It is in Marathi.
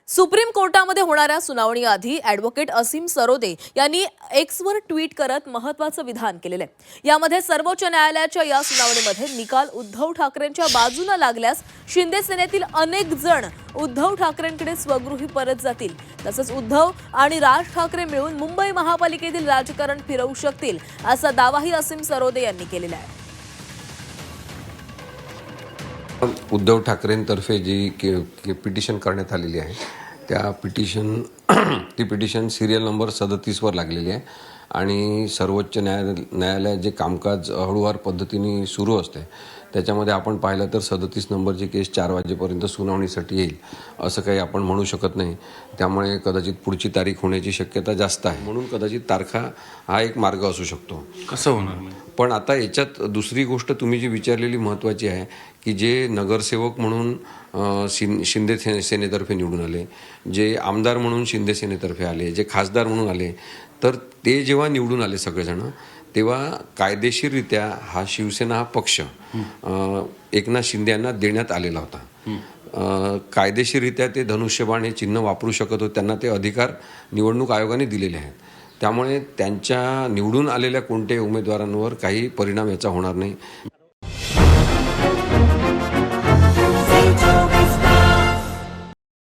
सुप्रीम कोर्टामध्ये होणाऱ्या सुनावणीआधी ॲडव्होकेट असीम सरोदे यांनी एक्सवर ट्विट करत महत्त्वाचं विधान केलेलं आहे। यामध्ये सर्वोच्च न्यायालयाच्या या सुनावणीमध्ये निकाल उद्धव ठाकरेंच्या बाजूने लागल्यास शिंदे सेनेतील अनेक जण उद्धव ठाकरेंकडे स्वगृही परत जातील। तसंच उद्धव आणि राज ठाकरे मिळून मुंबई महापालिकेतील राजकारण फिरवू शकतील असा दावाही असीम सरोदे यांनी केलेला आहे। उद्धव ठाकरेंतर्फे जी पिटिशन करण्यात आलेली आहे त्या ती पिटिशन सिरियल नंबर 37 वर लागलेली आहे आणि सर्वोच्च न्यायालयात जे कामकाज हळूवार पद्धतीने सुरू असते त्याच्यामध्ये आपण पाहिलं तर 37 नंबरची केस 4 वाजेपर्यंत सुनावणीसाठी येईल असं काही आपण म्हणू शकत नाही। त्यामुळे कदाचित पुढची तारीख होण्याची शक्यता जास्त आहे, म्हणून कदाचित तारखा हा एक मार्ग असू शकतो। कसं होणार? पण आता याच्यात दुसरी गोष्ट तुम्ही जी विचारलेली महत्त्वाची आहे की जे नगरसेवक म्हणून शिंदे सेनेतर्फे निवडून आले, जे आमदार म्हणून शिंदे सेनेतर्फे आले, जे खासदार म्हणून आले, तर ते जेव्हा निवडून आले सगळेजण तेव्हा कायदेशीररित्या हा शिवसेना हा पक्ष एकनाथ शिंदे यांना देण्यात आलेला होता। कायदेशीररित्या ते धनुष्यबाण हे चिन्ह वापरू शकत होते, त्यांना ते अधिकार निवडणूक आयोगाने दिलेले आहेत। त्यामुळे त्यांच्या निवडून आलेल्या कोणत्याही उमेदवारांवर काही परिणाम याचा होणार नाही।